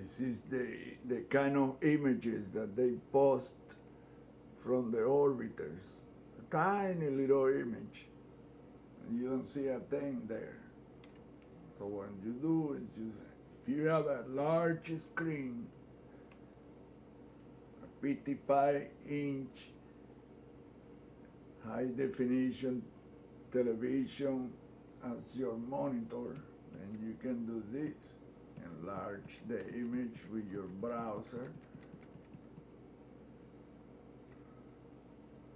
This is the kind of images that they post from the orbiters. A tiny little image. You don't see a thing there. So what you do is just, if you have a large screen, a 55-inch high definition television as your monitor, then you can do this. Enlarge the image with your browser.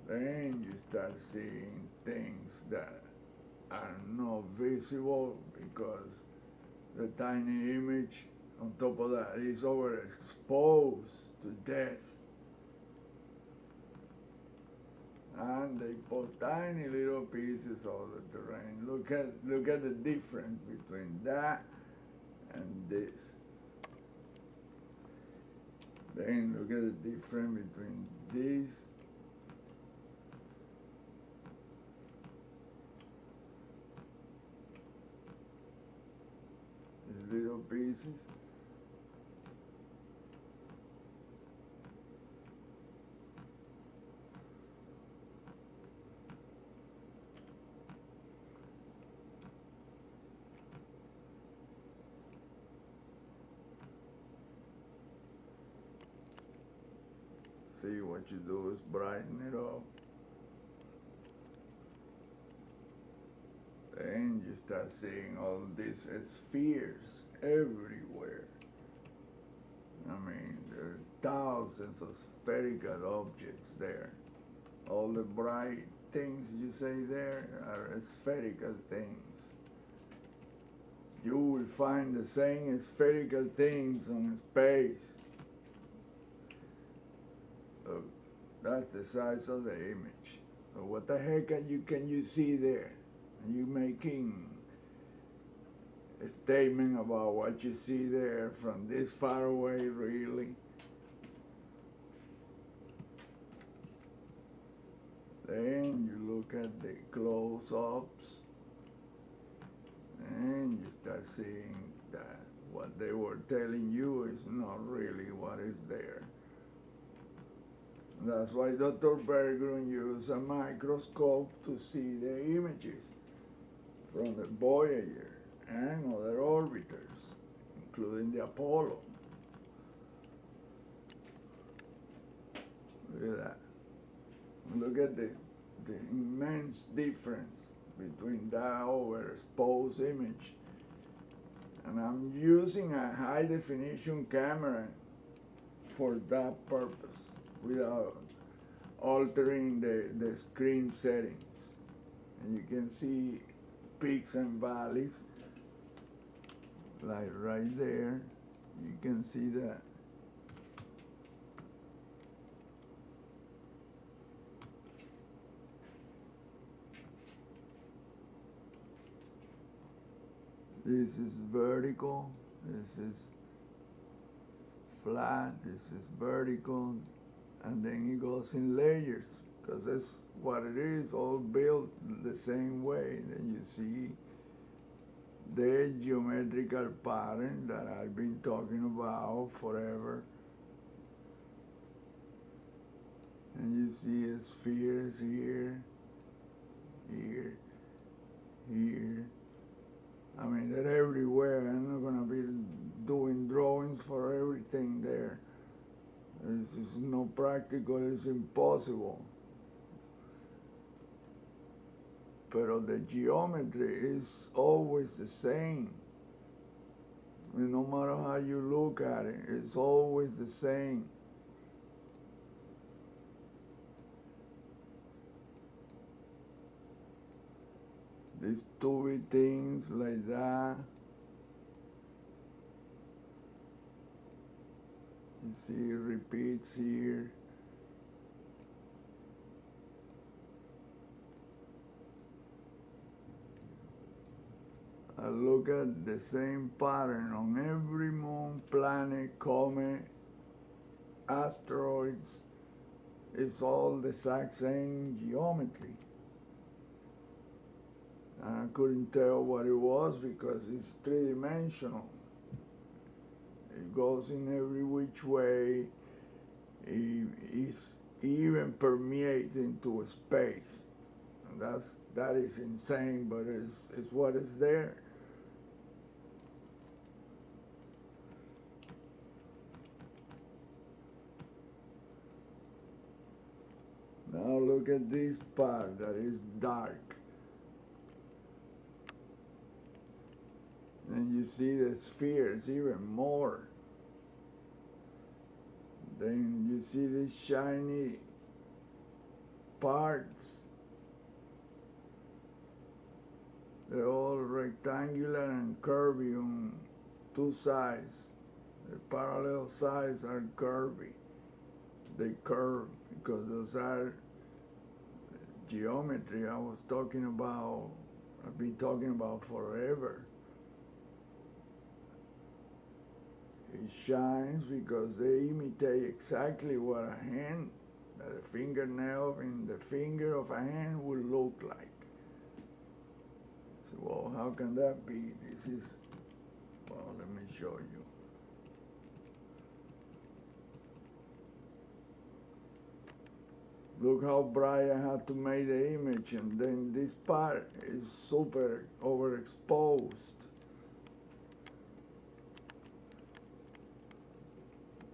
Then you start seeing things that are not visible because the tiny image on top of that is overexposed to death. And they post tiny little pieces of the terrain. Look at the difference between that and this. Then look at the difference between this little pieces. See, what you do is brighten it up. Then you start seeing all these spheres everywhere. I mean, there are thousands of spherical objects there. All the bright things you say there are spherical things. You will find the same spherical things on space. Look, that's the size of the image. So what the heck can you see there? Are you making a statement about what you see there from this far away, really? Then you look at the close-ups and you start seeing that what they were telling you is not really what is there. That's why Dr. Berggren used a microscope to see the images from the Voyager and other orbiters, including the Apollo. Look at that. Look at the immense difference between that overexposed image. And I'm using a high definition camera for that purpose, without altering the screen settings. And you can see peaks and valleys, like right there. You can see that. This is vertical, this is flat, this is vertical, and then it goes in layers, because that's what it is, all built the same way. Then you see the geometrical pattern that I've been talking about forever. And you see spheres here, here, here. I mean, they're everywhere. I'm not going to be doing drawings for everything there. This is not practical, it's impossible. But the geometry is always the same. I mean, no matter how you look at it, it's always the same. These two things like that. You see, it repeats here. I look at the same pattern on every moon, planet, comet, asteroids. It's all the exact same geometry. And I couldn't tell what it was because it's three-dimensional. It goes in every which way. It even permeates into space. And that is insane, but it's what is there. Now look at this part that is dark. And you see the spheres even more. Then you see these shiny parts. They're all rectangular and curvy on two sides. The parallel sides are curvy. They curve because those are geometry I was talking about, I've been talking about forever. It shines because they imitate exactly what a hand, a fingernail in the finger of a hand would look like. So, well, how can that be? This is, well, let me show you. Look how bright I had to make the image, and then this part is super overexposed.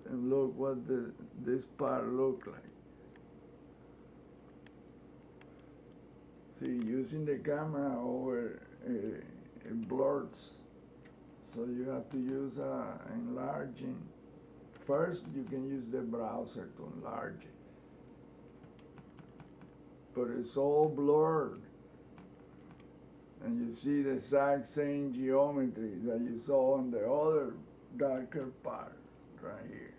And look what this part look like. See, using the camera over, it blurs. So you have to use enlarging. First, you can use the browser to enlarge it. But it's all blurred. And you see the exact same geometry that you saw on the other darker part right here.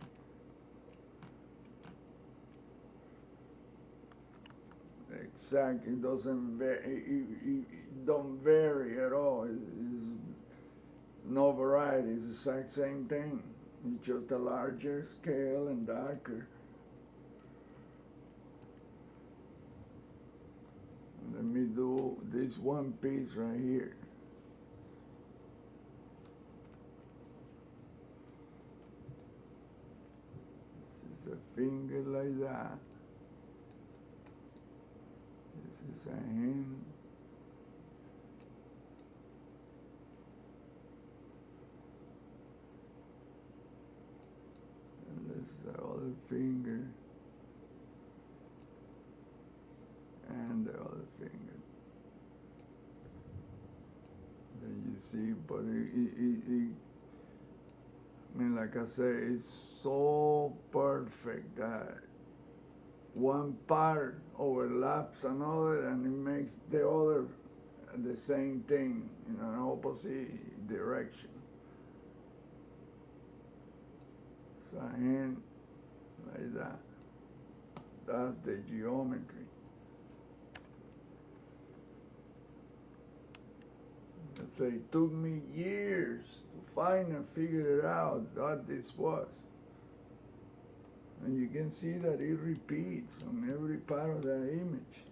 Exactly, it doesn't vary, it don't vary at all. It's no variety, it's the exact same thing. It's just a larger scale and darker. Let me do this one piece right here. This is a finger like that. This is a hand. And this is the other finger. And the other finger. Then you see, but I mean, like I say, it's so perfect that one part overlaps another and it makes the other the same thing in an opposite direction. So a hand like that. That's the geometry. So it took me years to find and figure it out what this was. And you can see that it repeats on every part of that image.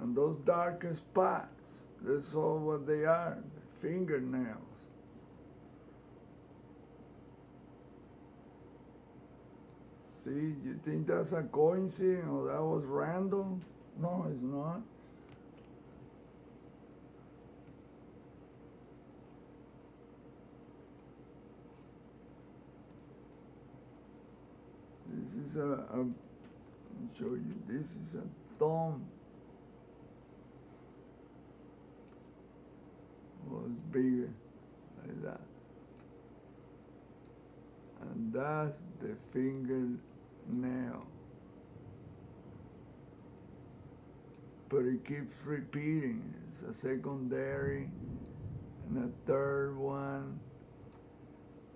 And those darker spots, that's all what they are, the fingernails. See, you think that's a coincidence or that was random? No, it's not. This is let me show you, this is a thumb. Well, it's bigger, like that. And that's the fingernail. But it keeps repeating. It's a secondary and a third one.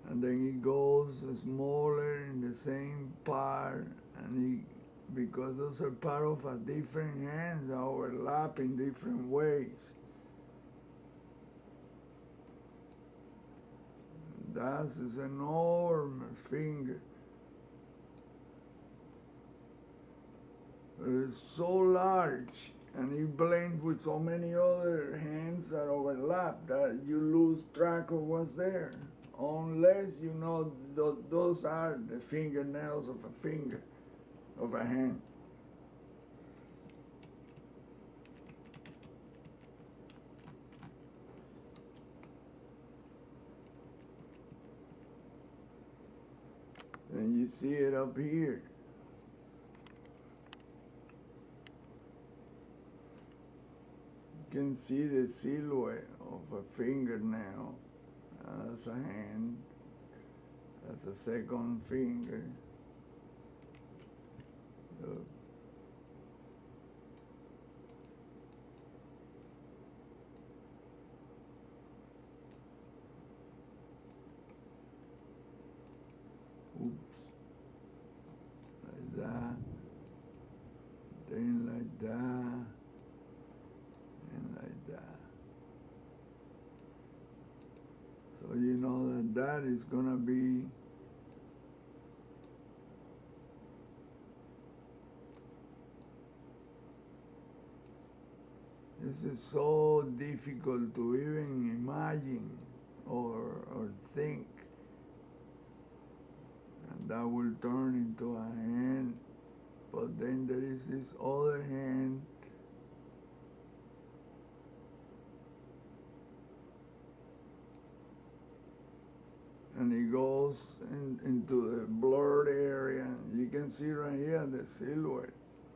And then it goes smaller in the same part. And because those are part of a different hand, they overlap in different ways. That's this enormous finger. It's so large And it blends with so many other hands that overlap that you lose track of what's there. Unless you know those are the fingernails of a finger, of a hand. And you see it up here. You can see the silhouette of a fingernail. That's a hand. That's a second finger. Look. Oops. Like that. Then like that. And like that. So you know that that is gonna be this is so difficult to even imagine or think. And that will turn into a hand. But then there is this other hand. And it goes into the blurred area. You can see right here the silhouette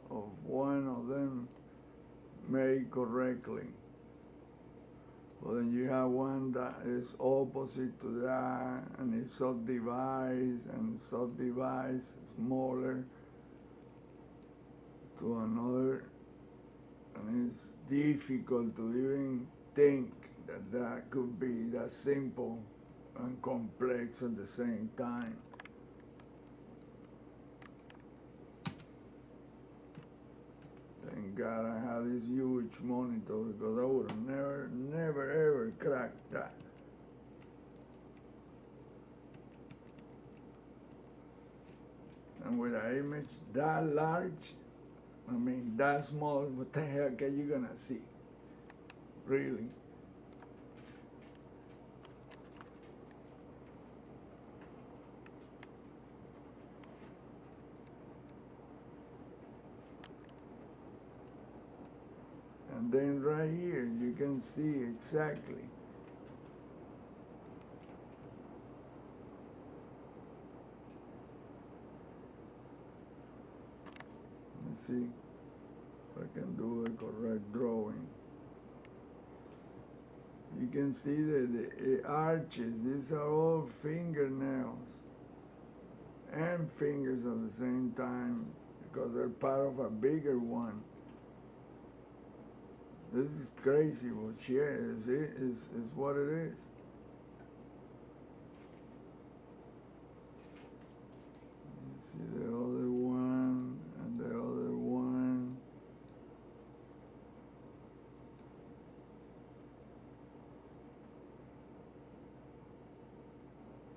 of one of them made correctly. But then you have one that is opposite to that, and it subdivides smaller to another, and it's difficult to even think that that could be that simple and complex at the same time. Thank God I had this huge monitor because I would have never ever cracked that. And with an image that large, I mean that small, what the heck are you gonna see? Really? And then right here, you can see exactly. Let's see if I can do a correct drawing. You can see the arches, these are all fingernails and fingers at the same time because they're part of a bigger one. This is crazy what she is what it is. You see the other one and the other one.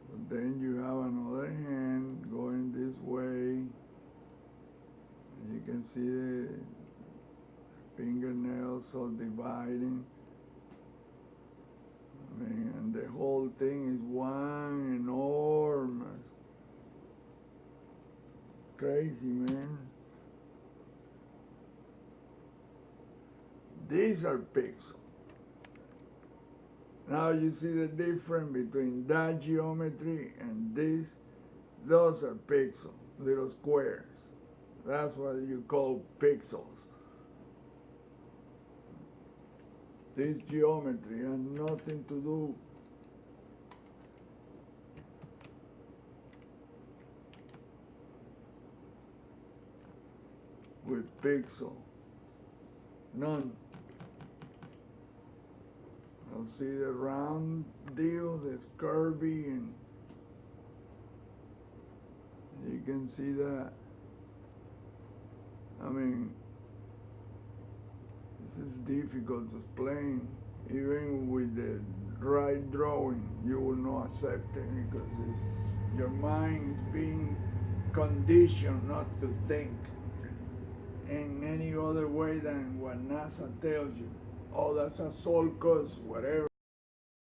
But then you have another hand going this way. And you can see the fingernails subdividing. I mean, and the whole thing is one enormous, crazy, man. These are pixels. Now you see the difference between that geometry and this. Those are pixels, little squares. That's what you call pixels. This geometry has nothing to do with pixel. None. I'll see the round deal, this curvy, and you can see that. I mean, this is difficult to explain. Even with the right drawing, you will not accept it because your mind is being conditioned not to think in any other way than what NASA tells you. Oh, that's a Sulcus, whatever.